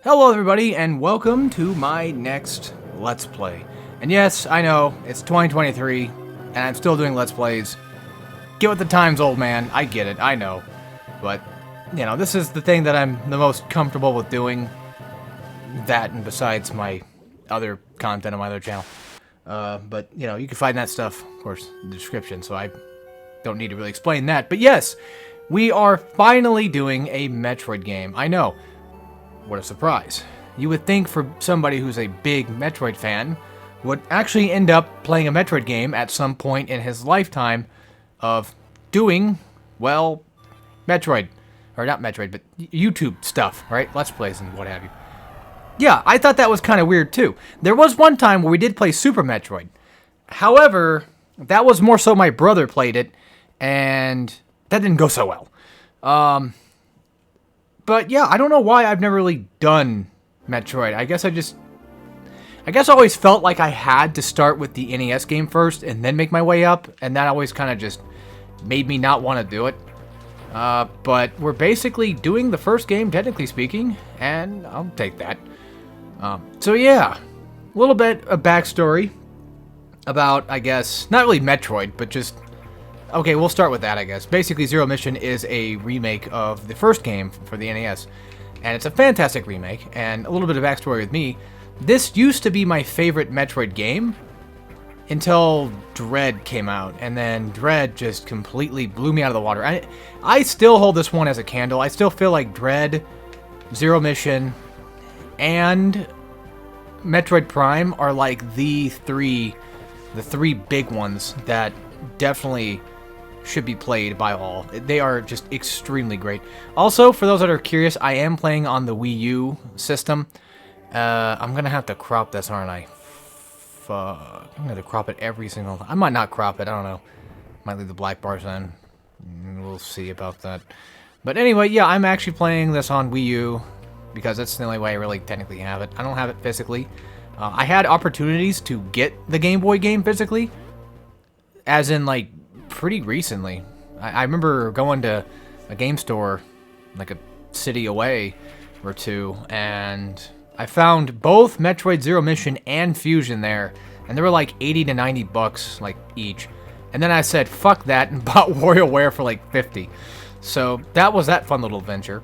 Hello everybody, and welcome to my next Let's Play. And yes, I know, it's 2023, and I'm still doing Let's Plays. Get with the times, old man. I get it, I know. But, you know, this is the thing that I'm the most comfortable with doing. That, and besides my other content on my other channel. But, you know, you can find that stuff, of course, in the description, so I don't need to really explain that. But yes, we are finally doing a Metroid game. I know. What a surprise. You would think for somebody who's a big Metroid fan would actually end up playing a Metroid game at some point in his lifetime of doing, well, Metroid. Or not Metroid, but YouTube stuff, right? Let's Plays and what have you. Yeah, I thought that was kind of weird too. There was one time where we did play Super Metroid. However, that was more so my brother played it, and that didn't go so well. But yeah, I don't know why I've never really done Metroid. I guess I always felt like I had to start with the NES game first and then make my way up, and that always kind of just made me not want to do it. But we're basically doing the first game, technically speaking, and I'll take that. So yeah, a little bit of backstory about, I guess, not really Metroid, but just... Okay, we'll start with that, I guess. Basically, Zero Mission is a remake of the first game for the NES, and it's a fantastic remake. And a little bit of backstory with me, this used to be my favorite Metroid game until Dread came out, and then Dread just completely blew me out of the water. I still hold this one as a candle. I still feel like Dread, Zero Mission, and Metroid Prime are like the three big ones that definitely should be played by all. They are just extremely great. Also, for those that are curious, I am playing on the Wii U system. I'm gonna have to crop this, aren't I? Fuck. I'm gonna crop it every single... I might not crop it, I don't know. Might leave the black bars in. We'll see about that. But anyway, yeah, I'm actually playing this on Wii U because that's the only way I really technically have it. I don't have it physically. I had opportunities to get the Game Boy game physically, as in, like, pretty recently. I remember going to a game store, like a city away or two, and I found both Metroid Zero Mission and Fusion there, and they were like 80 to 90 bucks, like, each. And then I said, fuck that, and bought WarioWare for like 50. So that was that fun little adventure.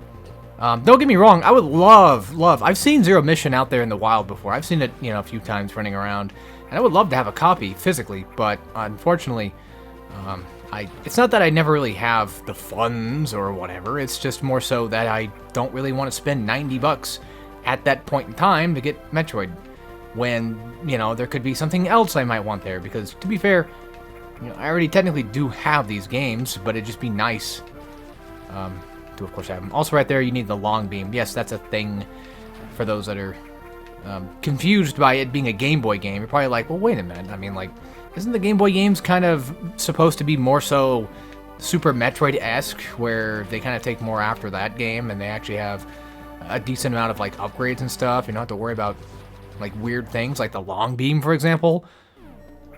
Don't get me wrong, I would love... I've seen Zero Mission out there in the wild before. I've seen it, you know, a few times running around. And I would love to have a copy physically, but unfortunately, it's not that I never really have the funds or whatever. It's just more so that I don't really want to spend 90 bucks at that point in time to get Metroid, when, you know, there could be something else I might want there. Because to be fair, you know, I already technically do have these games, but it'd just be nice to, of course, have them. Also, right there, you need the long beam. Yes, that's a thing for those that are confused by it being a Game Boy game. You're probably like, well, wait a minute. I mean, like, isn't the Game Boy games kind of supposed to be more so Super Metroid-esque, where they kind of take more after that game, and they actually have a decent amount of, like, upgrades and stuff? You don't have to worry about, like, weird things, like the long beam, for example.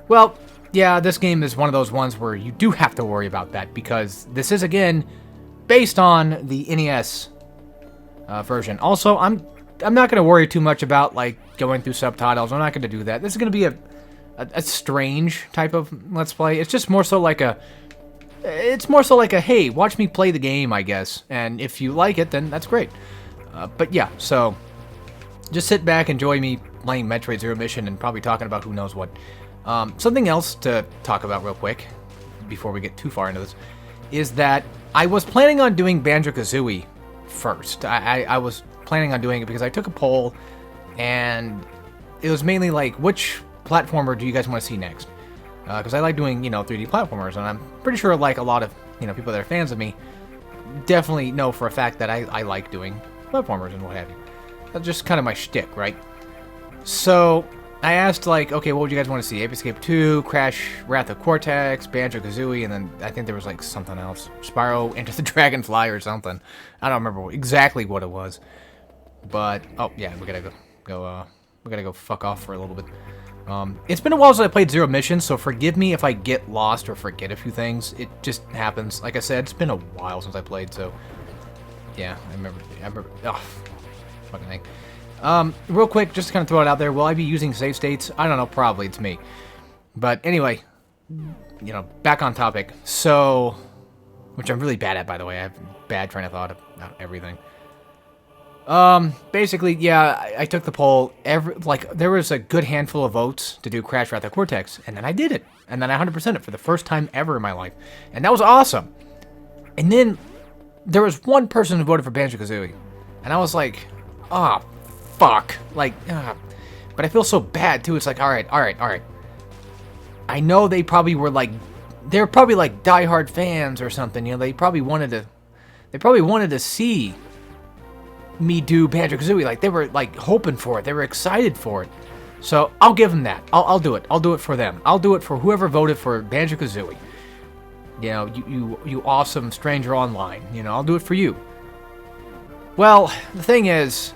Well, yeah, this game is one of those ones where you do have to worry about that, because this is, again, based on the NES version. Also, I'm not going to worry too much about, like, going through subtitles. I'm not going to do that. This is going to be a strange type of Let's Play. It's just more so like a... It's more so like a, hey, watch me play the game, I guess. And if you like it, then that's great. But yeah, so... just sit back, enjoy me playing Metroid Zero Mission, and probably talking about who knows what. Something else to talk about real quick, before we get too far into this, is that I was planning on doing Banjo-Kazooie first. I was planning on doing it because I took a poll, and it was mainly like, which platformer do you guys want to see next? Because I like doing, you know, 3D platformers, and I'm pretty sure, like, a lot of, you know, people that are fans of me definitely know for a fact that I like doing platformers and what have you. That's just kind of my shtick, right? So I asked, like, okay, what would you guys want to see? Ape Escape 2, Crash Wrath of Cortex, Banjo-Kazooie, and then I think there was, like, something else. Spyro Into the Dragonfly or something. I don't remember exactly what it was. But, oh, yeah, we gotta go fuck off for a little bit. It's been a while since I played Zero Mission, so forgive me if I get lost or forget a few things. It just happens. Like I said, it's been a while since I played, so... yeah, I remember... oh, fucking thing. Real quick, just to kind of throw it out there, will I be using save states? I don't know, probably, it's me. But anyway, you know, back on topic. So, which I'm really bad at, by the way. I have a bad train of thought about everything. Basically, yeah, I took the poll. There was a good handful of votes to do Crash Wrath of Cortex, and then I did it. And then I 100%ed it for the first time ever in my life. And that was awesome. And then there was one person who voted for Banjo-Kazooie. And I was like, oh, fuck. Like, but I feel so bad, too. It's like, alright. I know they probably were like, they're probably like diehard fans or something. You know, they probably wanted to see me do Banjo-Kazooie. Like, they were like hoping for it. They were excited for it. So I'll give them that. I'll do it. I'll do it for them. I'll do it for whoever voted for Banjo-Kazooie. You know, you awesome stranger online. You know, I'll do it for you. Well, the thing is,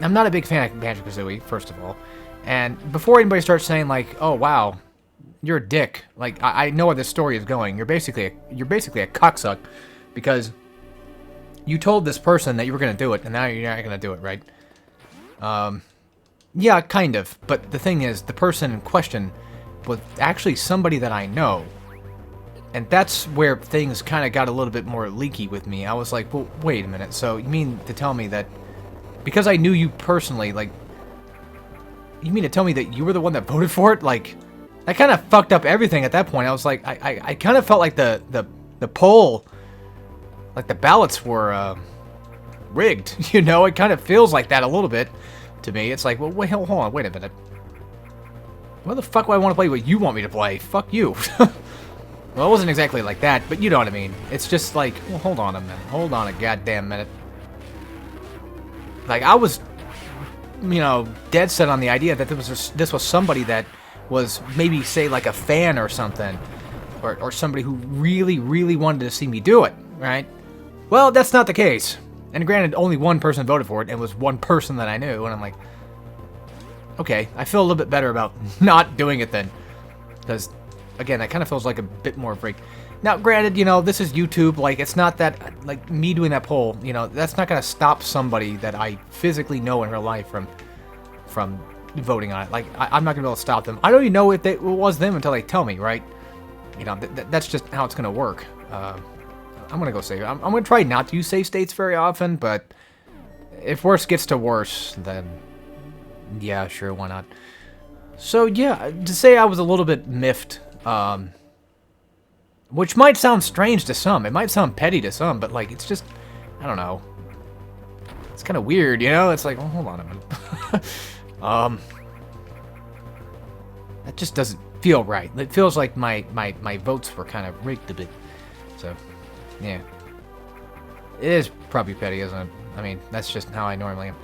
I'm not a big fan of Banjo-Kazooie, first of all. And before anybody starts saying like, oh wow, you're a dick. Like, I know where this story is going. You're basically a cocksuck because you told this person that you were gonna do it, and now you're not gonna do it, right? Yeah, kind of. But the thing is, the person in question was actually somebody that I know. And that's where things kind of got a little bit more leaky with me. I was like, well, wait a minute. So you mean to tell me that because I knew you personally, like, you mean to tell me that you were the one that voted for it? Like, that kind of fucked up everything at that point. I was like, I kind of felt like the poll, like the ballots were rigged. You know, it kind of feels like that a little bit to me. It's like, well, wait, hold on, wait a minute. Why the fuck would I want to play what you want me to play? Fuck you. Well, it wasn't exactly like that, but you know what I mean. It's just like, well, hold on a minute. Hold on a goddamn minute. Like, I was, you know, dead set on the idea that this was somebody that was maybe, say, like a fan or something. Or somebody who really, really wanted to see me do it, right? Well, that's not the case. And granted, only one person voted for it, and it was one person that I knew, and I'm like, okay, I feel a little bit better about not doing it then. Because, again, that kind of feels like a bit more break. Now, granted, you know, this is YouTube, like, it's not that, like, me doing that poll, you know, that's not going to stop somebody that I physically know in real life from voting on it. Like, I'm not going to be able to stop them. I don't even know if it was them until they tell me, right? You know, that's just how it's going to work. I'm going to go save it. I'm going to try not to use save states very often, but if worse gets to worse, then yeah, sure, why not? So, yeah, to say I was a little bit miffed, which might sound strange to some. It might sound petty to some, but, like, it's just, I don't know. It's kind of weird, you know? It's like, well, hold on a minute. That just doesn't feel right. It feels like my votes were kind of rigged a bit. So, yeah. It is probably petty, isn't it? I mean, that's just how I normally am.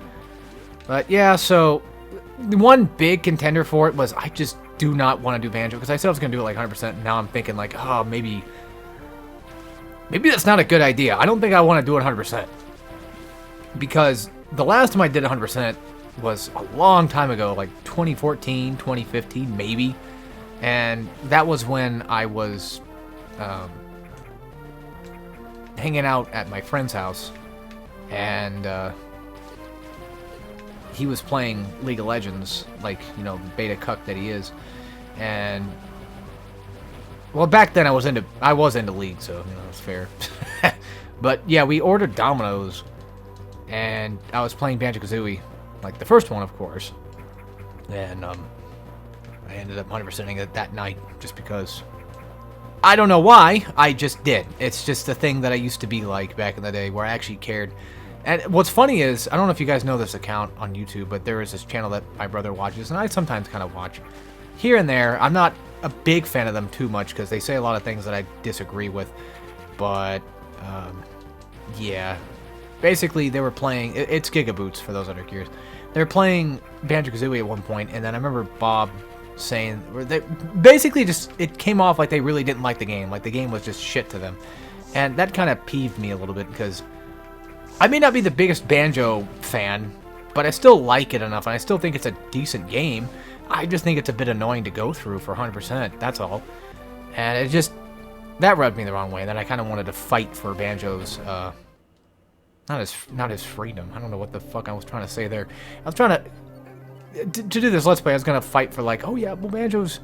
But, yeah, so the one big contender for it was I just do not want to do Banjo, because I said I was going to do it like 100%, and now I'm thinking like, oh, maybe that's not a good idea. I don't think I want to do it 100%. Because the last time I did 100% was a long time ago, like 2014, 2015, maybe. And that was when I was hanging out at my friend's house, and he was playing League of Legends, like, you know, beta cuck that he is. And, well, back then I was into League, so, you know, it's fair. But, yeah, we ordered Domino's, and I was playing Banjo-Kazooie, like the first one, of course. And, I ended up 100%ing it that night, just because. I don't know why, I just did. It's just a thing that I used to be like back in the day, where I actually cared. And what's funny is, I don't know if you guys know this account on YouTube, but there is this channel that my brother watches, and I sometimes kind of watch. Here and there, I'm not a big fan of them too much, because they say a lot of things that I disagree with. But, yeah. Basically, they were playing, it's Gigaboots, for those that are curious. They were playing Banjo-Kazooie at one point, and then I remember Bob saying, they basically just, it came off like they really didn't like the game, like the game was just shit to them. And that kind of peeved me a little bit, because I may not be the biggest Banjo fan, but I still like it enough, and I still think it's a decent game. I just think it's a bit annoying to go through for 100%, that's all. And it just, that rubbed me the wrong way, and then I kind of wanted to fight for Banjo's Not his freedom. I don't know what the fuck I was trying to say there. I was trying to do this Let's Play. I was gonna fight for like, oh yeah, well, Banjo's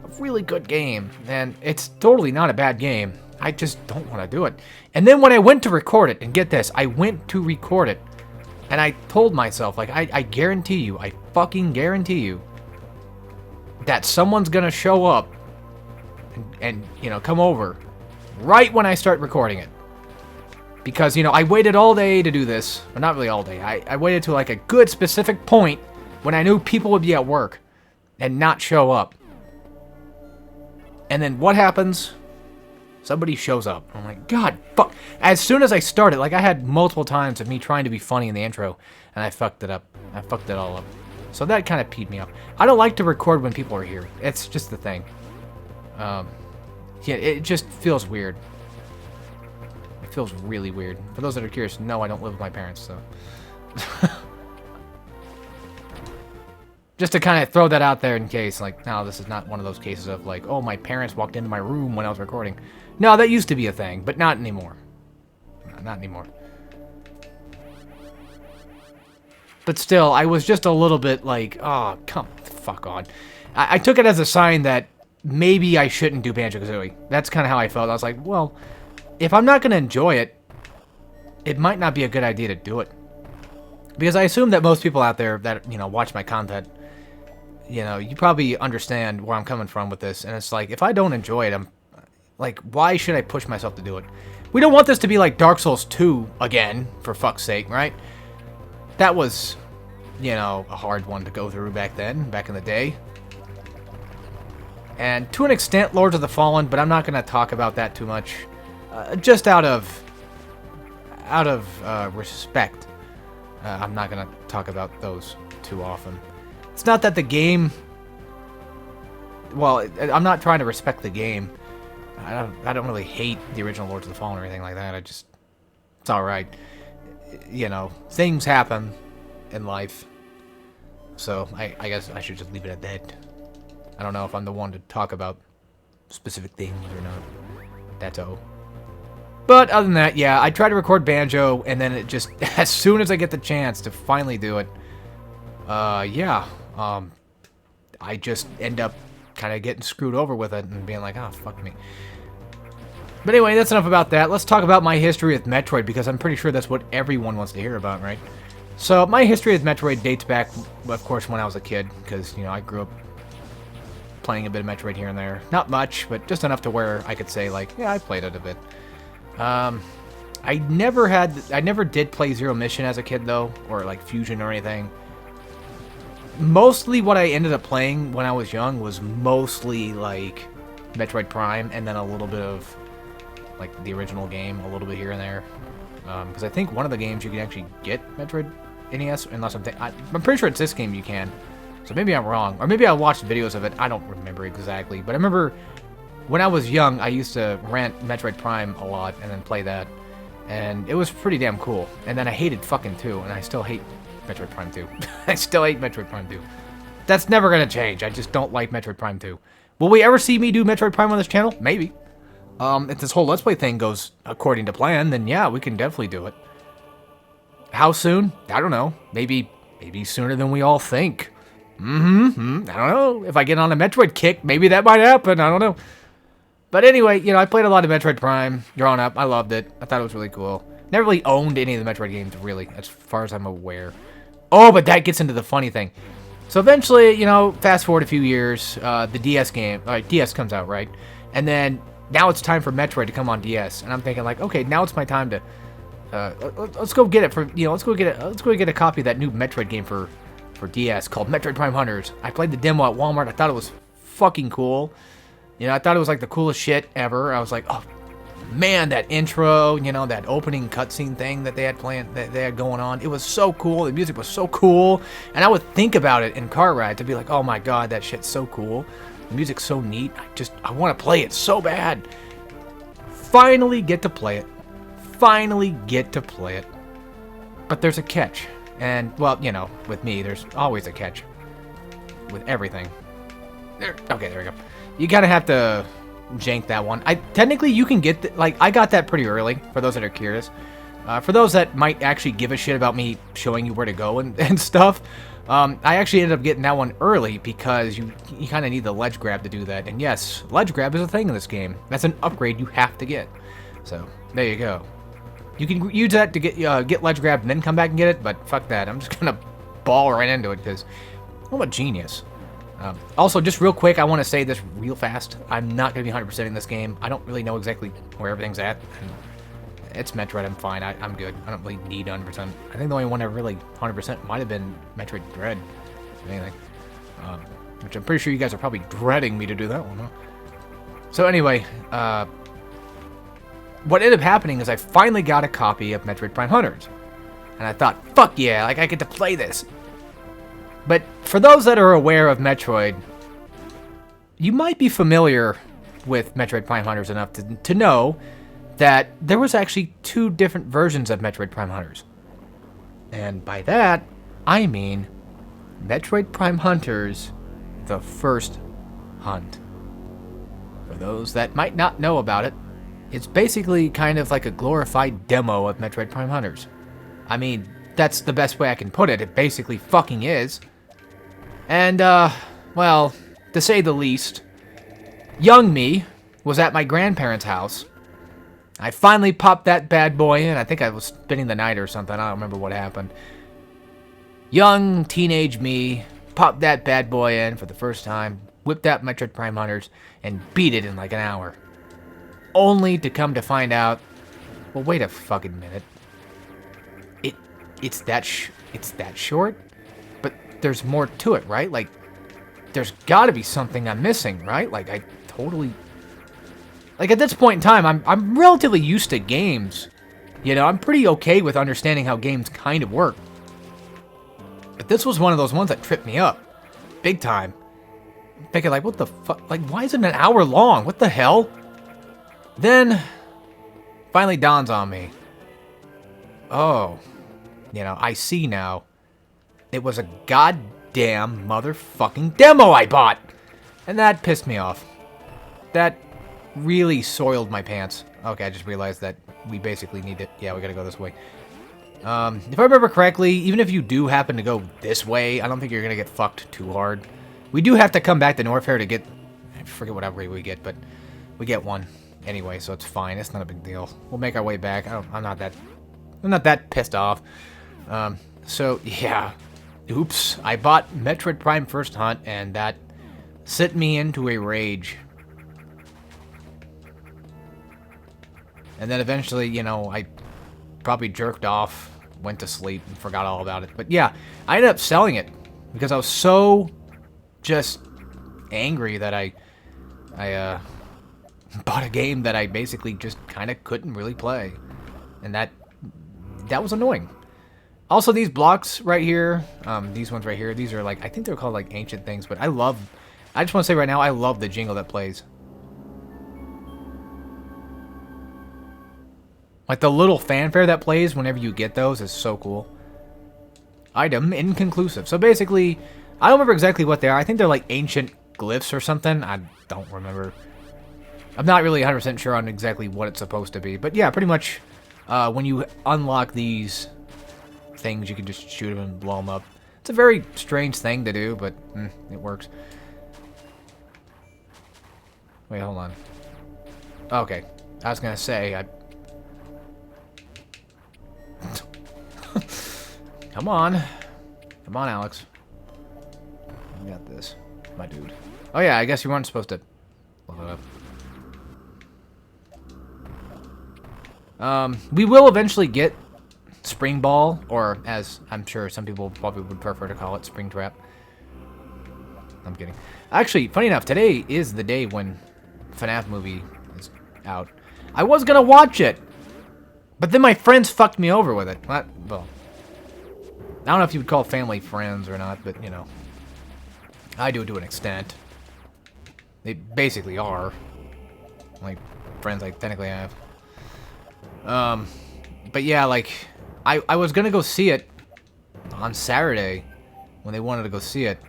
a really good game, and it's totally not a bad game. I just don't want to do it. And then when I went to record it, and get this, I went to record it, and I told myself, like, I guarantee you, I fucking guarantee you, that someone's gonna show up and you know, come over right when I start recording it. Because, you know, I waited all day to do this. Well, not really all day. I waited to like a good specific point when I knew people would be at work and not show up. And then what happens? Somebody shows up. I'm like, God, fuck. As soon as I started, like I had multiple times of me trying to be funny in the intro, and I fucked it up. I fucked it all up. So that kind of peed me off. I don't like to record when people are here. It's just the thing. Yeah, it just feels weird. It feels really weird. For those that are curious, no, I don't live with my parents, so. Just to kind of throw that out there in case, like, no, this is not one of those cases of like, oh, my parents walked into my room when I was recording. No, that used to be a thing, but not anymore. No, not anymore. But still, I was just a little bit like, oh, come the fuck on. I took it as a sign that maybe I shouldn't do Banjo-Kazooie. That's kind of how I felt. I was like, well, if I'm not going to enjoy it, it might not be a good idea to do it. Because I assume that most people out there that, you know, watch my content, you know, you probably understand where I'm coming from with this. And it's like, if I don't enjoy it, I'm like, why should I push myself to do it? We don't want this to be like Dark Souls 2 again, for fuck's sake, right? That was, you know, a hard one to go through back then, back in the day. And to an extent, Lords of the Fallen, but I'm not going to talk about that too much. Just out of respect. I'm not going to talk about those too often. It's not that the game... Well, I'm not trying to respect the game. I don't really hate the original Lords of the Fallen or anything like that. It's alright. You know, things happen in life. So, I guess I should just leave it at that. I don't know if I'm the one to talk about specific things or not. That's all. But other than that, yeah, I try to record Banjo, and then it just, as soon as I get the chance to finally do it, yeah, I just end up kind of getting screwed over with it and being like, oh, fuck me. But anyway, that's enough about that. Let's talk about my history with Metroid, because I'm pretty sure that's what everyone wants to hear about, right? So, my history with Metroid dates back, of course, when I was a kid, because, you know, I grew up playing a bit of Metroid here and there. Not much, but just enough to where I could say, like, yeah, I played it a bit. I never did play Zero Mission as a kid, though, or, like, Fusion or anything. Mostly what I ended up playing when I was young was mostly, like, Metroid Prime, and then a little bit of, like, the original game, a little bit here and there. Because I think one of the games you can actually get Metroid NES, unless I'm pretty sure it's this game you can. So maybe I'm wrong. Or maybe I watched videos of it. I don't remember exactly. But I remember when I was young, I used to rent Metroid Prime a lot and then play that. And it was pretty damn cool. And then I hated fucking 2, and I still hate Metroid Prime 2. I still hate Metroid Prime 2. That's never going to change. I just don't like Metroid Prime 2. Will we ever see me do Metroid Prime on this channel? Maybe. If this whole Let's Play thing goes according to plan, then yeah, we can definitely do it. How soon? I don't know. Maybe sooner than we all think. I don't know. If I get on a Metroid kick, maybe that might happen. I don't know. But anyway, you know, I played a lot of Metroid Prime growing up. I loved it. I thought it was really cool. Never really owned any of the Metroid games, really, as far as I'm aware. Oh, but that gets into the funny thing. So eventually, you know, fast forward a few years, the DS game, DS comes out, right? And then now it's time for Metroid to come on DS, and I'm thinking like, okay, now it's my time to let's go get it for, you know, let's go get a copy of that new Metroid game for DS called Metroid Prime Hunters. I played the demo at Walmart. I thought it was fucking cool. You know, I thought it was like the coolest shit ever. I was like, oh man, that intro, you know, that opening cutscene thing that they had going on. It was so cool. The music was so cool, and I would think about it in car rides to be like, oh my god, that shit's so cool. The music's so neat. I want to play it so bad. Finally get to play it. But there's a catch. And, well, you know, with me, there's always a catch. With everything. Okay, there we go. You gotta have to jank that one. Technically, you can get, I got that pretty early, for those that are curious. For those that might actually give a shit about me showing you where to go and stuff, I actually ended up getting that one early because you kind of need the ledge grab to do that. And yes, ledge grab is a thing in this game. That's an upgrade you have to get. So, there you go. You can use that to get ledge grab and then come back and get it, but fuck that. I'm just gonna ball right into it because I'm a genius. Also, just real quick, I want to say this real fast. I'm not going to be 100% in this game. I don't really know exactly where everything's at. It's Metroid, I'm fine. I'm good. I don't really need 100%. I think the only one I really 100% might have been Metroid Dread, if anything. Which I'm pretty sure you guys are probably dreading me to do that one, huh? So anyway, what ended up happening is I finally got a copy of Metroid Prime Hunters. And I thought, fuck yeah, like I get to play this. But for those that are aware of Metroid, you might be familiar with Metroid Prime Hunters enough to know that there was actually 2 different versions of Metroid Prime Hunters. And by that, I mean Metroid Prime Hunters, the First Hunt. For those that might not know about it, it's basically kind of like a glorified demo of Metroid Prime Hunters. I mean, that's the best way I can put it. It basically fucking is. And, well, to say the least, young me was at my grandparents' house. I finally popped that bad boy in. I think I was spending the night or something. I don't remember what happened. Young, teenage me popped that bad boy in for the first time, whipped out Metroid Prime Hunters, and beat it in like an hour. Only to come to find out, well, wait a fucking minute. It's that short? But there's more to it, right? Like, there's gotta be something I'm missing, right? Like, I totally... Like, at this point in time, I'm relatively used to games. You know, I'm pretty okay with understanding how games kind of work. But this was one of those ones that tripped me up. Big time. Thinking, like, what the fuck? Like, why is it an hour long? What the hell? Then, finally dawns on me. Oh, you know, I see now. It was a goddamn motherfucking demo I bought! And that pissed me off. That really soiled my pants. Okay, I just realized that we basically need to... Yeah, we gotta go this way. If I remember correctly, even if you do happen to go this way, I don't think you're gonna get fucked too hard. We do have to come back to Norfair to get... I forget what upgrade we get, but we get one anyway, so it's fine. It's not a big deal. We'll make our way back. I'm not that pissed off. So, yeah. Oops. I bought Metroid Prime First Hunt, and that sent me into a rage. And then eventually, you know, I probably jerked off, went to sleep, and forgot all about it. But yeah, I ended up selling it because I was so just angry that I bought a game that I basically just kind of couldn't really play. And that was annoying. Also, these blocks right here, these ones right here, these are like, I think they're called like ancient things, but I just want to say right now, I love the jingle that plays. Like the little fanfare that plays whenever you get those is so cool. Item inconclusive. So basically, I don't remember exactly what they are. I think they're like ancient glyphs or something. I don't remember. I'm not really 100% sure on exactly what it's supposed to be. But yeah, pretty much when you unlock these things, you can just shoot them and blow them up. It's a very strange thing to do, but it works. Wait, hold on. Okay. I was going to say, Come on. Come on, Alex. You got this, my dude. Oh yeah, I guess you weren't supposed to load it up. We will eventually get Spring Ball, or as I'm sure some people probably would prefer to call it, Spring Trap. I'm kidding. Actually, funny enough, today is the day when FNAF movie is out. I was gonna watch it, but then my friends fucked me over with it. Well, I don't know if you would call family friends or not, but, you know, I do it to an extent. They basically are. Like, friends I technically have. But yeah, like, I was gonna go see it on Saturday when they wanted to go see it.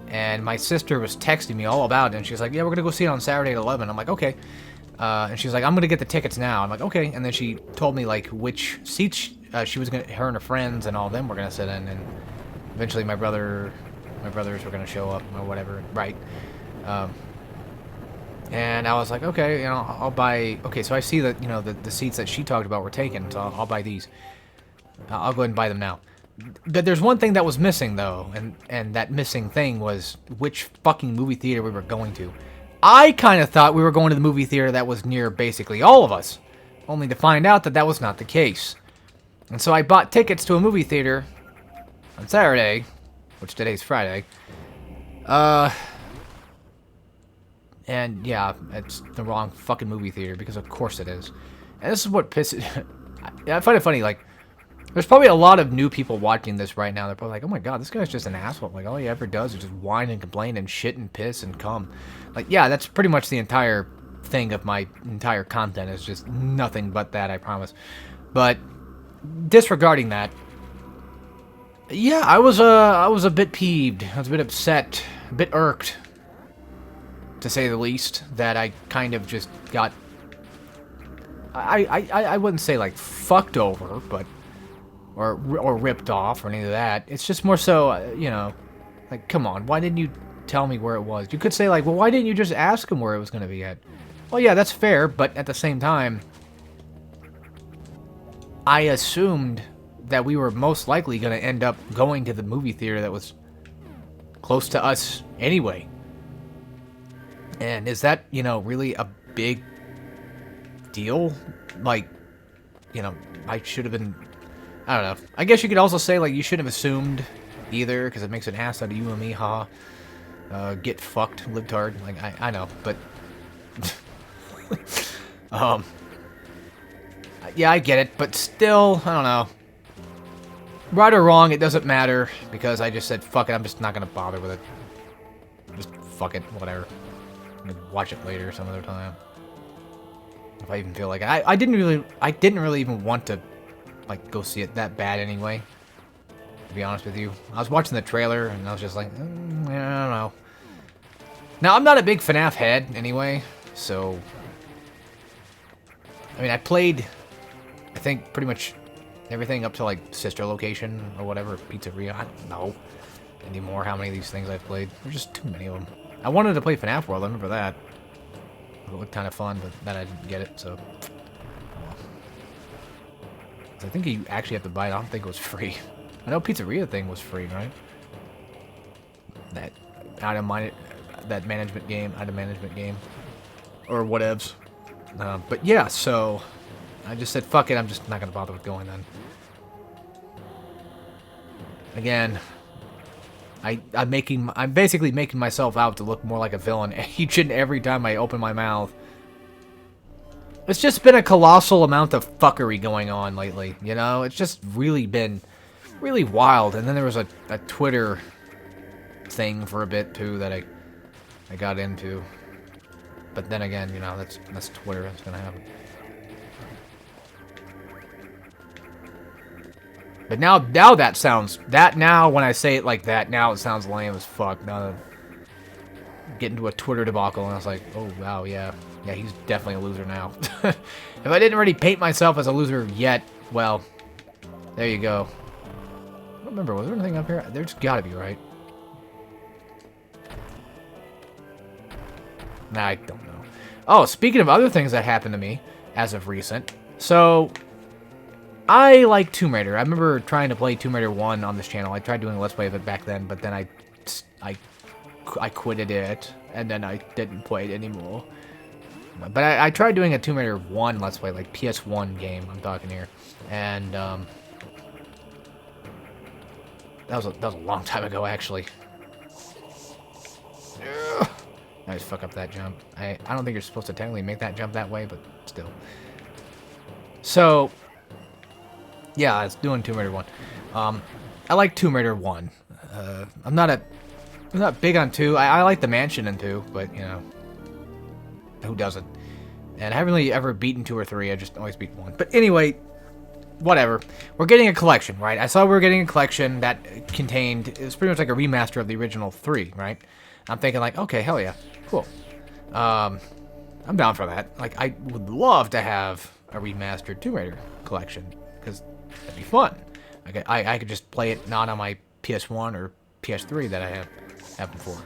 And my sister was texting me all about it, and she was like, yeah, we're gonna go see it on Saturday at 11. I'm like, okay. And she's like, I'm gonna get the tickets now. I'm like, okay. And then she told me like which seats she was gonna, her and her friends and all of them were gonna sit in, and eventually my brothers were gonna show up or whatever, right? And I was like, okay, you know, I'll buy. Okay, so I see that, you know, the seats that she talked about were taken, so I'll buy these. I'll go ahead and buy them now. But there's one thing that was missing though, and that missing thing was which fucking movie theater we were going to. I kind of thought we were going to the movie theater that was near basically all of us, only to find out that that was not the case. And so I bought tickets to a movie theater on Saturday, which today's Friday. And yeah, it's the wrong fucking movie theater, because of course it is. And this is what pisses... I find it funny, like, there's probably a lot of new people watching this right now. They're probably like, oh my god, this guy's just an asshole. Like, all he ever does is just whine and complain and shit and piss and cum. Like, yeah, that's pretty much the entire thing of my entire content. Is just nothing but that, I promise. But disregarding that, yeah, I was a bit peeved. I was a bit upset, a bit irked, to say the least, that I kind of just got... I wouldn't say, like, fucked over, but... Or ripped off, or any of that. It's just more so, you know, like, come on, why didn't you tell me where it was? You could say, like, well, why didn't you just ask him where it was going to be at? Well, yeah, that's fair, but at the same time, I assumed that we were most likely going to end up going to the movie theater that was close to us anyway. And is that, you know, really a big deal? Like, you know, I should have been... I don't know. I guess you could also say, like, you shouldn't have assumed either, because it makes an ass out of you and me, ha. Get fucked, libtard. Like, I know, but... yeah, I get it, but still, I don't know. Right or wrong, it doesn't matter, because I just said, fuck it, I'm just not gonna bother with it. Just fuck it, whatever. I'm gonna watch it later some other time. If I even feel like it. I didn't really even want to, like, go see it that bad anyway, to be honest with you. I was watching the trailer, and I was just like, I don't know. Now, I'm not a big FNAF head, anyway, so... I mean, I played, I think, pretty much everything up to, like, Sister Location, or whatever, Pizzeria, I don't know anymore how many of these things I've played. There's just too many of them. I wanted to play FNAF World, I remember that. It looked kind of fun, but then I didn't get it, so... I think you actually have to buy it. I don't think it was free. I know Pizzeria thing was free, right? That that management game, or whatevs. But yeah, so I just said, fuck it, I'm just not gonna bother with going then. Again, I'm basically making myself out to look more like a villain each and every time I open my mouth. It's just been a colossal amount of fuckery going on lately, you know? It's just really been really wild. And then there was a Twitter thing for a bit, too, that I got into. But then again, you know, that's Twitter. That's gonna happen. But now that sounds... now, when I say it like that, now it sounds lame as fuck. Now that I get into a Twitter debacle, and I was like, oh, wow, yeah. Yeah, he's definitely a loser now. If I didn't already paint myself as a loser yet, well, there you go. I don't remember, was there anything up here? There's gotta be, right? Nah, I don't know. Oh, speaking of other things that happened to me, as of recent. So, I like Tomb Raider. I remember trying to play Tomb Raider 1 on this channel. I tried doing a Let's Play of it back then, but then I quitted it, and then I didn't play it anymore. But I tried doing a Tomb Raider 1 Let's Play, like PS1 game, I'm talking here. And, that was a long time ago, actually. I just fuck up that jump. I don't think you're supposed to technically make that jump that way, but still. So, yeah, I was doing Tomb Raider 1. I like Tomb Raider 1. I'm not big on 2. I like the mansion in 2, but, you know, who doesn't? And I haven't really ever beaten 2 or 3. I just always beat 1. But anyway, whatever. We're getting a collection, right? I saw we were getting a collection that contained... It was pretty much like a remaster of the original 3, right? I'm thinking like, okay, hell yeah. Cool. I'm down for that. Like, I would love to have a remastered Tomb Raider collection, because that'd be fun. I could just play it not on my PS1 or PS3 that I have before.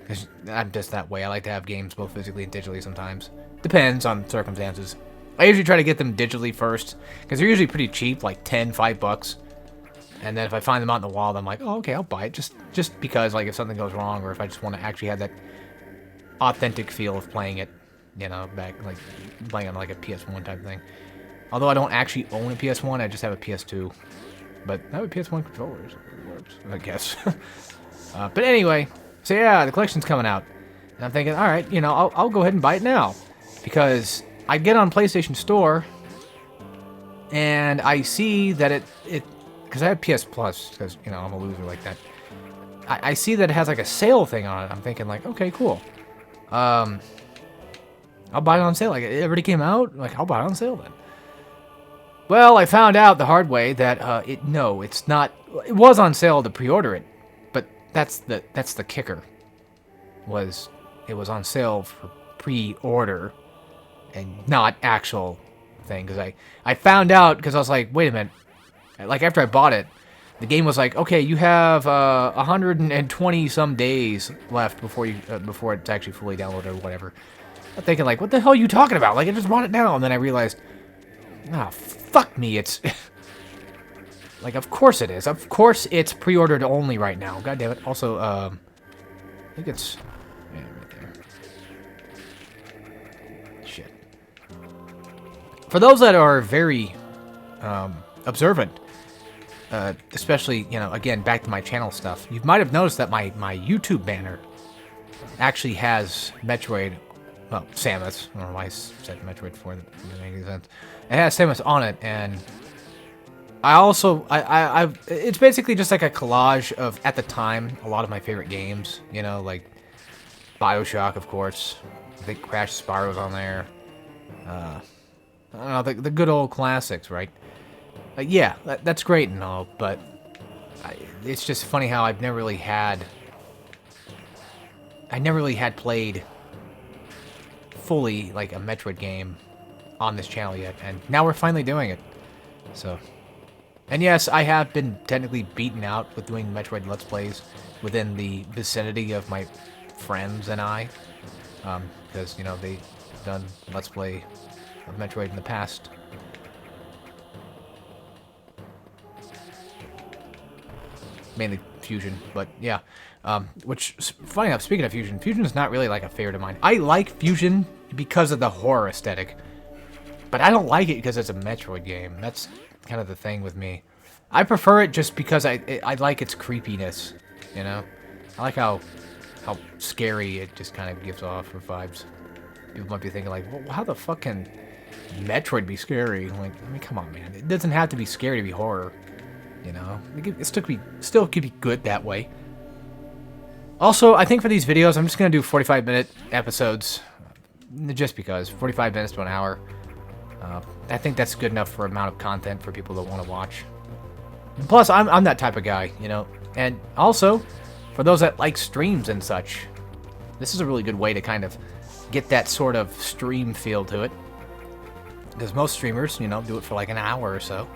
Cause I'm just that way. I like to have games both physically and digitally sometimes. Depends on circumstances. I usually try to get them digitally first, because they're usually pretty cheap, like $5. And then if I find them out in the wild, I'm like, oh, okay, I'll buy it. Just because, like, if something goes wrong, or if I just want to actually have that authentic feel of playing it, you know, back, like, playing on, like, a PS1 type thing. Although I don't actually own a PS1, I just have a PS2. But I have a PS1 controller, so it works, I guess. But anyway, so yeah, the collection's coming out. And I'm thinking, alright, you know, I'll go ahead and buy it now. Because I get on PlayStation Store, and I see that it because I have PS Plus, because, you know, I'm a loser like that. I see that it has, like, a sale thing on it. I'm thinking, like, okay, cool. I'll buy it on sale. Like, it already came out. Like, I'll buy it on sale then. Well, I found out the hard way that, no, it's not. It was on sale to pre-order it, but that's the kicker. It was on sale for pre-order and not actual thing. Because I found out, because I was like, wait a minute. Like, after I bought it, the game was like, okay, you have 120 some days left before it's actually fully downloaded or whatever. I'm thinking, like, what the hell are you talking about? Like, I just bought it now. And then I realized, ah, fuck me, it's like, of course it is. Of course it's pre-ordered only right now. God damn it. Also, I think it's, yeah, right there. Shit. For those that are very observant, especially, you know, again, back to my channel stuff, you might have noticed that my YouTube banner actually has Metroid, well, Samus. I don't know why I said Metroid before, that doesn't make any sense. It has Samus on it, and I also, it's basically just like a collage of, at the time, a lot of my favorite games, you know, like BioShock, of course. I think Crash Spyro's on there. I don't know, the good old classics, right? Yeah, that's great and all, but it's just funny how I never really had played fully, like, a Metroid game on this channel yet, and now we're finally doing it. So, and yes, I have been technically beaten out with doing Metroid Let's Plays within the vicinity of my friends and I, because, you know, they've done Let's Play of Metroid in the past. Mainly Fusion, but yeah. Which, funny enough, speaking of Fusion, Fusion is not really like a favorite of mine. I like Fusion because of the horror aesthetic, but I don't like it because it's a Metroid game. That's kind of the thing with me. I prefer it just because I like its creepiness, you know? I like how scary it just kind of gives off for vibes. People might be thinking, like, well, how the fuck can Metroid be scary? Like, I mean, come on, man. It doesn't have to be scary to be horror. You know, it still could be good that way. Also, I think for these videos, I'm just going to do 45-minute episodes. Just because. 45 minutes to an hour. I think that's good enough for amount of content for people that want to watch. Plus, I'm that type of guy, you know. And also, for those that like streams and such, this is a really good way to kind of get that sort of stream feel to it. Because most streamers, you know, do it for like an hour or so.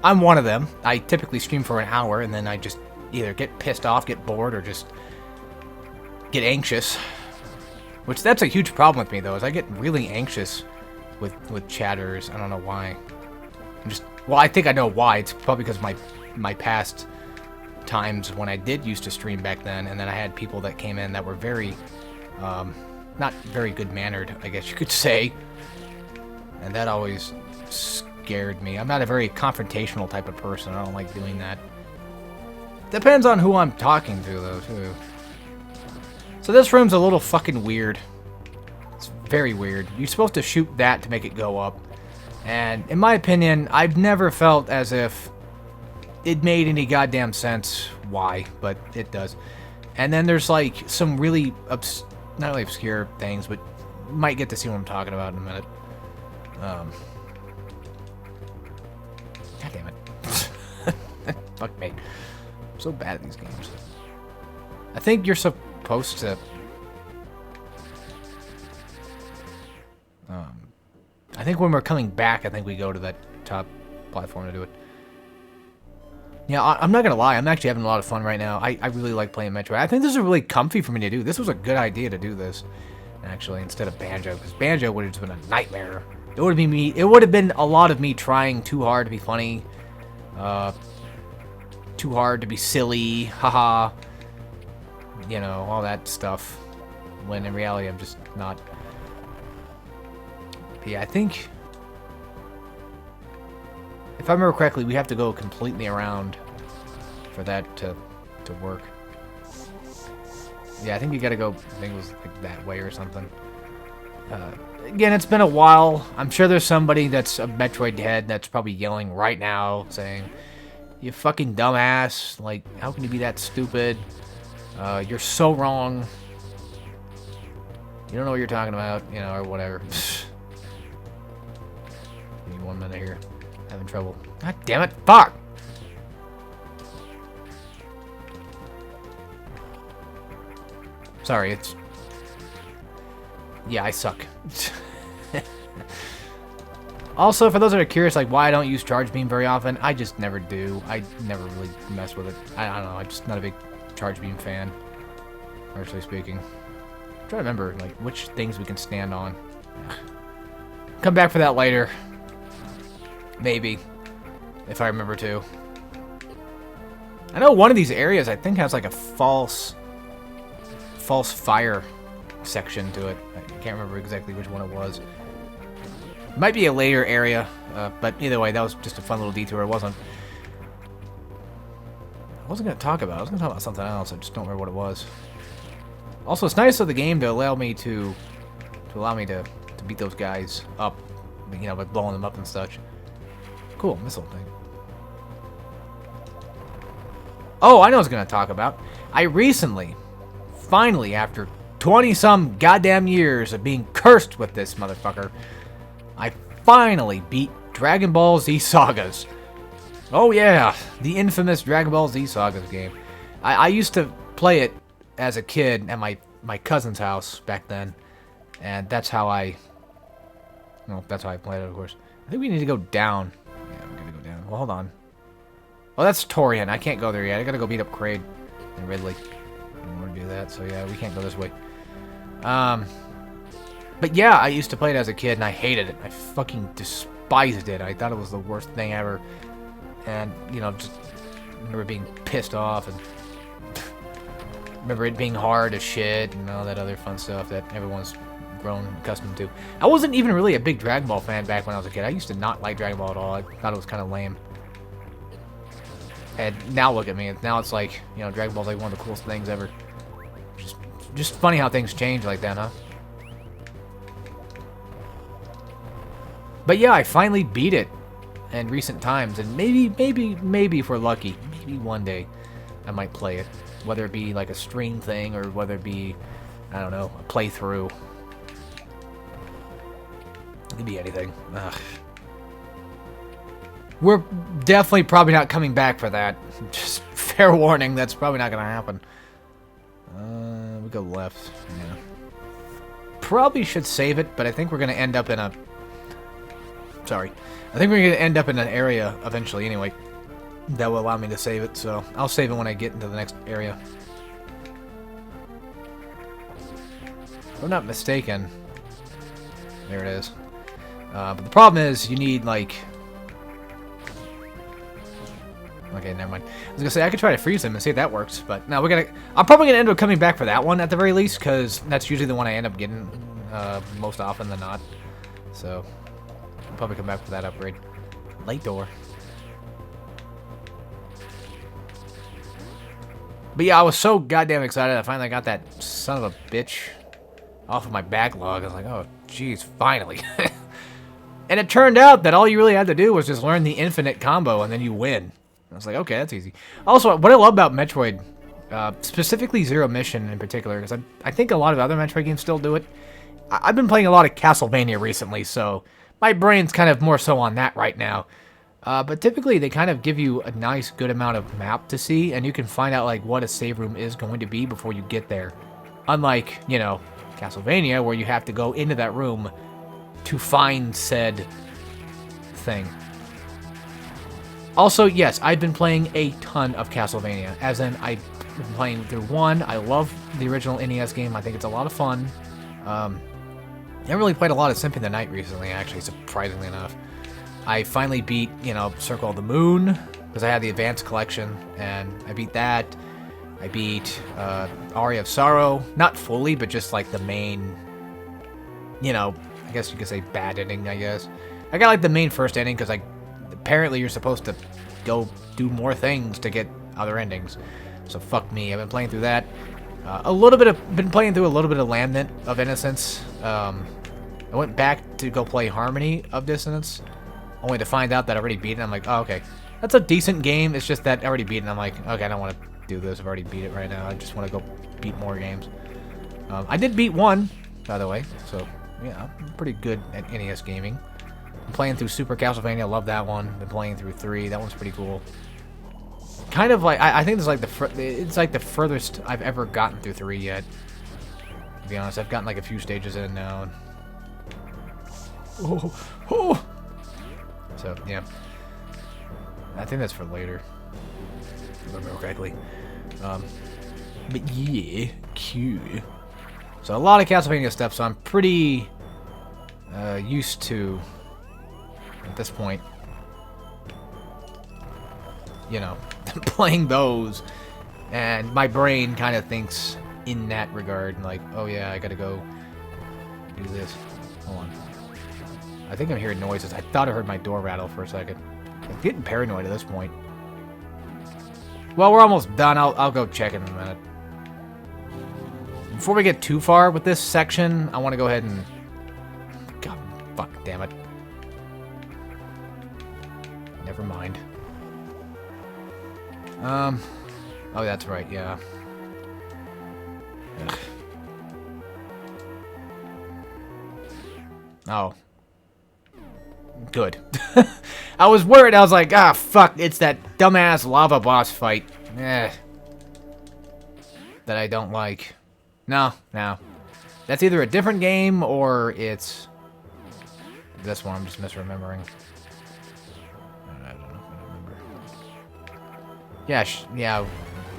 I'm one of them. I typically stream for an hour, and then I just either get pissed off, get bored, or just get anxious. Which, that's a huge problem with me, though, is I get really anxious with chatters. I don't know why. Well, I think I know why. It's probably because of my past times when I did used to stream back then, and then I had people that came in that were very, not very good-mannered, I guess you could say. And that always scared me. I'm not a very confrontational type of person. I don't like doing that. Depends on who I'm talking to, though, too. So this room's a little fucking weird. It's very weird. You're supposed to shoot that to make it go up. And in my opinion, I've never felt as if it made any goddamn sense why, but it does. And then there's like some really, not really obscure things, but you might get to see what I'm talking about in a minute. God damn it. Fuck me. I'm so bad at these games. I think you're supposed to I think when we're coming back, I think we go to that top platform to do it. Yeah, I'm not gonna lie, I'm actually having a lot of fun right now. I really like playing Metroid. I think this is really comfy for me to do. This was a good idea to do this, actually, instead of Banjo, because Banjo would have just been a nightmare. It would have been me. It would have been a lot of me trying too hard to be funny, too hard to be silly, haha. You know, all that stuff. When in reality, I'm just not. But yeah, I think if I remember correctly, we have to go completely around for that to work. Yeah, I think you gotta go, I think it was like that way or something. Again, it's been a while. I'm sure there's somebody that's a Metroid head that's probably yelling right now saying, "You fucking dumbass, like, how can you be that stupid? You're so wrong. You don't know what you're talking about," you know, or whatever. Give me 1 minute here. Having trouble. God damn it. Fuck! Sorry, it's... Yeah, I suck. Also, for those that are curious, like, why I don't use Charge Beam very often, I just never do. I never really mess with it. I don't know, I'm just not a big Charge Beam fan, actually speaking. I'm trying to remember, like, which things we can stand on. Come back for that later. Maybe. If I remember to. I know one of these areas, I think, has, like, a false fire section to it. I can't remember exactly which one it was. Might be a later area, but either way, that was just a fun little detour. I wasn't going to talk about it. I was going to talk about something else. I just don't remember what it was. Also, it's nice of the game to allow me to beat those guys up, you know, by blowing them up and such. Cool, missile thing. Oh, I know what I was going to talk about. I recently, finally, after 20-some goddamn years of being cursed with this motherfucker, I finally beat Dragon Ball Z Sagas. Oh yeah, the infamous Dragon Ball Z Sagas game. I used to play it as a kid at my cousin's house back then, and that's how I... Well, that's how I played it, of course. I think we need to go down. Yeah, we're gonna go down. Well, hold on. Oh, that's Torian. I can't go there yet. I gotta go beat up Kraid and Ridley. I don't want to do that, so yeah, we can't go this way. But yeah, I used to play it as a kid, and I hated it. I fucking despised it. I thought it was the worst thing ever. And, you know, just remember being pissed off, and remember it being hard as shit, and all that other fun stuff that everyone's grown accustomed to. I wasn't even really a big Dragon Ball fan back when I was a kid. I used to not like Dragon Ball at all. I thought it was kind of lame. And now look at me. Now it's like, you know, Dragon Ball's like one of the coolest things ever. Just funny how things change like that, huh? But yeah, I finally beat it in recent times, and maybe if we're lucky, maybe one day I might play it. Whether it be like a stream thing, or whether it be, I don't know, a playthrough. It could be anything. Ugh. We're definitely probably not coming back for that. Just fair warning, that's probably not gonna happen. We go left. Yeah. Probably should save it, but I think we're gonna end up in a... Sorry. I think we're going to end up in an area eventually anyway that will allow me to save it, so I'll save it when I get into the next area. If I'm not mistaken, there it is. But the problem is you need, like... Okay, never mind. I was going to say, I could try to freeze them and see if that works, but no, I'm probably going to end up coming back for that one at the very least, because that's usually the one I end up getting most often than not. So... I'll probably come back for that upgrade. Light door. But yeah, I was so goddamn excited I finally got that son of a bitch off of my backlog. I was like, oh, jeez, finally. And it turned out that all you really had to do was just learn the infinite combo and then you win. I was like, okay, that's easy. Also, what I love about Metroid, specifically Zero Mission in particular, because I think a lot of other Metroid games still do it. I've been playing a lot of Castlevania recently, so... my brain's kind of more so on that right now. But typically, they kind of give you a nice, good amount of map to see, and you can find out, like, what a save room is going to be before you get there. Unlike, you know, Castlevania, where you have to go into that room to find said thing. Also, yes, I've been playing a ton of Castlevania, as in I've been playing through 1. I love the original NES game. I think it's a lot of fun. I haven't really played a lot of Symphony of the Night recently, actually, surprisingly enough. I finally beat, Circle of the Moon, because I had the Advanced Collection, and I beat that. I beat Aria of Sorrow, not fully, but just like the main, I guess you could say bad ending, I guess. I got like the main first ending, because apparently you're supposed to go do more things to get other endings. So fuck me, I've been playing through that. Been playing through a little bit of Lament of Innocence. I went back to go play Harmony of Dissonance, only to find out that I already beat it. I'm like, oh, okay. That's a decent game, it's just that I already beat it. I'm like, okay, I don't want to do this. I've already beat it right now. I just want to go beat more games. I did beat 1, by the way, so yeah, I'm pretty good at NES gaming. I'm playing through Super Castlevania. I love that one. Been playing through 3. That one's pretty cool. Kind of like I think it's like the furthest I've ever gotten through 3 yet. To be honest, I've gotten like a few stages in now. Oh. So yeah, I think that's for later. If I remember correctly. But yeah, cool. So a lot of Castlevania stuff. So I'm pretty used to, at this point, playing those, and my brain kind of thinks in that regard, like, oh yeah, I gotta go do this. Hold on. I think I'm hearing noises. I thought I heard my door rattle for a second. I'm getting paranoid at this point. Well, we're almost done. I'll go check in a minute. Before we get too far with this section, I want to go ahead and... God, fuck, damn it. Never mind. Oh, that's right, yeah. Ugh. Oh. Good. I was worried. I was like, ah, fuck, it's that dumbass lava boss fight. That I don't like. No. That's either a different game or it's this one. I'm just misremembering. I don't know. I don't remember. Yeah.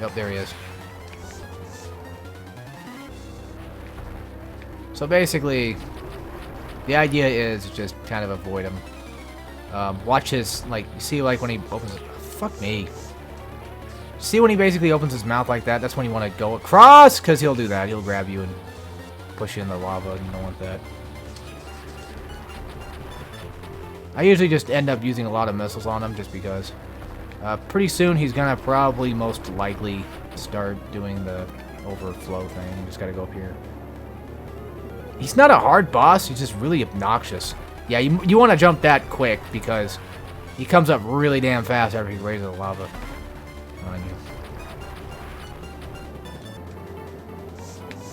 Yep, there he is. So basically, the idea is just kind of avoid him. Watch his, like, see, like, when he opens it. Fuck me. See when he basically opens his mouth like that? That's when you want to go across, because he'll do that. He'll grab you and push you in the lava, and you don't want that. I usually just end up using a lot of missiles on him, just because. Pretty soon, he's going to probably most likely start doing the overflow thing. You just got to go up here. He's not a hard boss, he's just really obnoxious. Yeah, you want to jump that quick, because he comes up really damn fast after he raises the lava on you.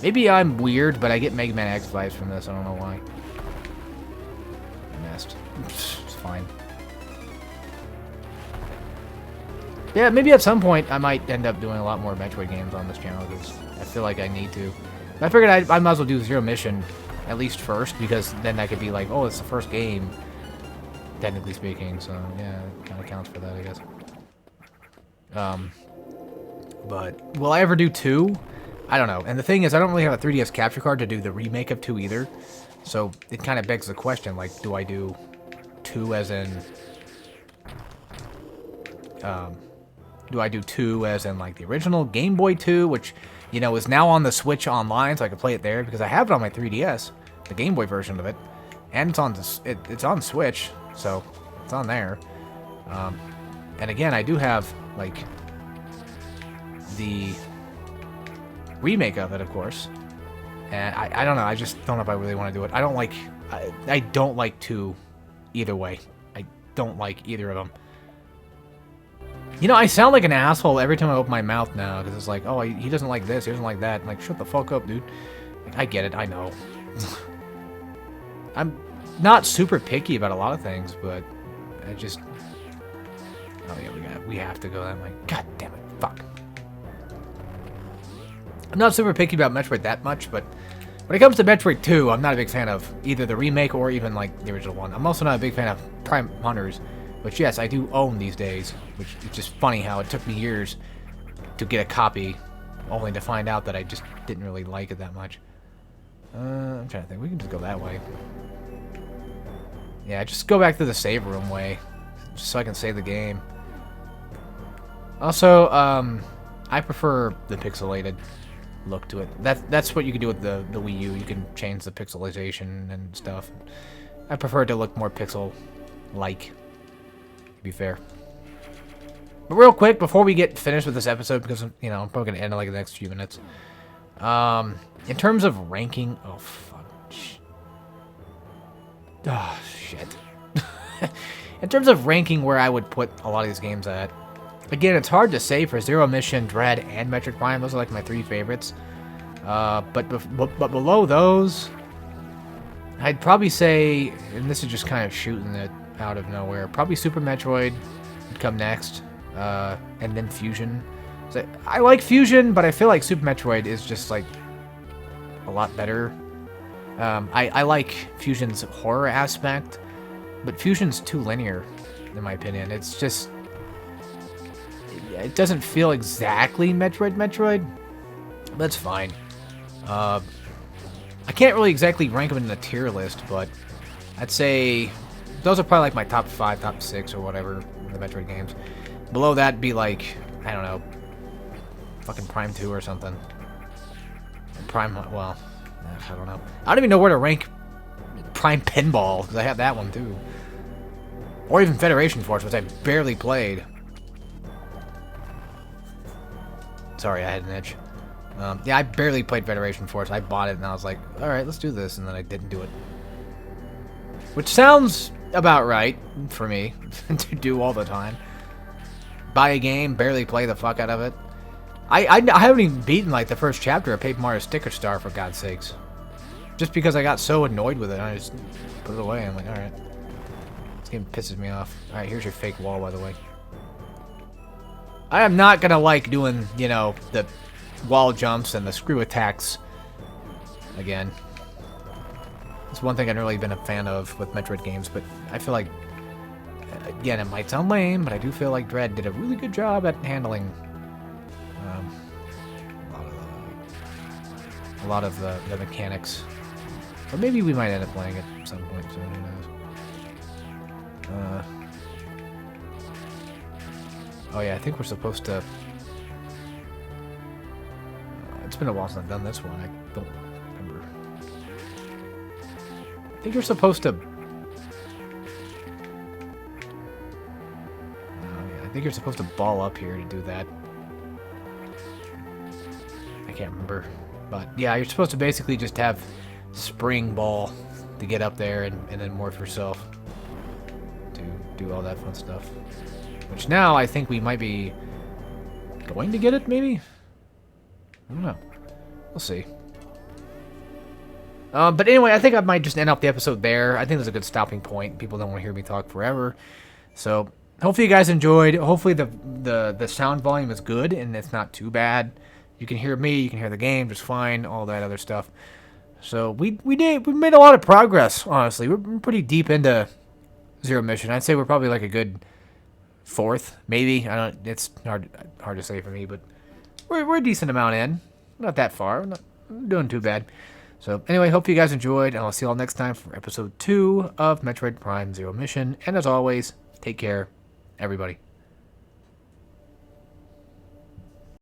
Maybe I'm weird, but I get Mega Man X vibes from this, I don't know why. I missed. It's fine. Yeah, maybe at some point I might end up doing a lot more Metroid games on this channel, because I feel like I need to. I figured I might as well do Zero Mission at least first, because then I could be like, oh, it's the first game, technically speaking, so yeah, it kind of counts for that, I guess. But will I ever do 2? I don't know. And the thing is, I don't really have a 3DS capture card to do the remake of 2 either, so it kind of begs the question, like, do I do 2 as in... do I do 2 as in, like, the original Game Boy 2, which... is now on the Switch Online, so I can play it there, because I have it on my 3DS, the Game Boy version of it, and it's on it's on Switch, so it's on there. And again, I do have, like, the remake of it, of course, and I don't know, I just don't know if I really want to do it. I don't like 2 either way. I don't like either of them. I sound like an asshole every time I open my mouth now, because it's like, oh, he doesn't like this, he doesn't like that. I'm like, shut the fuck up, dude. Like, I get it, I know. I'm not super picky about a lot of things, but I just... Oh yeah, we have to go. I'm like, god damn it, fuck. I'm not super picky about Metroid that much, but When it comes to Metroid 2, I'm not a big fan of either the remake or even, like, the original one. I'm also not a big fan of Prime Hunters, which, yes, I do own these days, which is just funny how it took me years to get a copy, only to find out that I just didn't really like it that much. I'm trying to think. We can just go that way. Yeah, just go back to the save room way, just so I can save the game. Also, I prefer the pixelated look to it. That's what you can do with the Wii U. You can change the pixelization and stuff. I prefer it to look more pixel-like, to be fair. But real quick, before we get finished with this episode, because, you know, I'm probably going to end in like the next few minutes. In terms of ranking... Oh, fuck. Oh, shit. In terms of ranking where I would put a lot of these games at, again, it's hard to say for Zero Mission, Dread, and Metroid Prime. Those are like my 3 favorites. But below those, I'd probably say, and this is just kind of shooting it out of nowhere, probably Super Metroid would come next, and then Fusion. So I like Fusion, but I feel like Super Metroid is just like a lot better. I like Fusion's horror aspect, but Fusion's too linear, in my opinion. It's just... It doesn't feel exactly Metroid, but that's fine. I can't really exactly rank them in the tier list, but I'd say those are probably like my top 5, top 6, or whatever, the Metroid games. Below that be like, I don't know, fucking Prime 2 or something. Prime, well, I don't know. I don't even know where to rank Prime Pinball, because I have that one too. Or even Federation Force, which I barely played. Sorry, I had an itch. Yeah, I barely played Federation Force. I bought it and I was like, alright, let's do this, and then I didn't do it. Which sounds about right for me to do all the time. Buy a game, barely play the fuck out of it. I haven't even beaten like the first chapter of Paper Mario Sticker Star, for God's sakes. Just because I got so annoyed with it, I just put it away. I'm like, alright. This game pisses me off. Alright, here's your fake wall, by the way. I am not gonna like doing, you know, the wall jumps and the screw attacks again. It's one thing I've really been a fan of with Metroid games, but I feel like, again, it might sound lame, but I do feel like Dread did a really good job at handling a lot of the mechanics. Or maybe we might end up playing it at some point soon, who knows. Oh yeah, I think we're supposed to... it's been a while since I've done this one, I don't remember. I think you're supposed to... oh yeah, I think you're supposed to ball up here to do that. I can't remember. But yeah, you're supposed to basically just have spring ball to get up there and then morph yourself to do all that fun stuff. Which now I think we might be going to get it, maybe? I don't know. We'll see. But anyway, I think I might just end up the episode there. I think there's a good stopping point. People don't want to hear me talk forever. So hopefully you guys enjoyed. Hopefully the sound volume is good and it's not too bad. You can hear me, you can hear the game just fine, all that other stuff. So we made a lot of progress, honestly. We're pretty deep into Zero Mission. I'd say we're probably like a good 4th, maybe. I don't. It's hard to say for me, but we're a decent amount in. Not that far. We're not doing too bad. So anyway, hope you guys enjoyed, and I'll see you all next time for episode 2 of Metroid Prime Zero Mission. And as always, take care, everybody.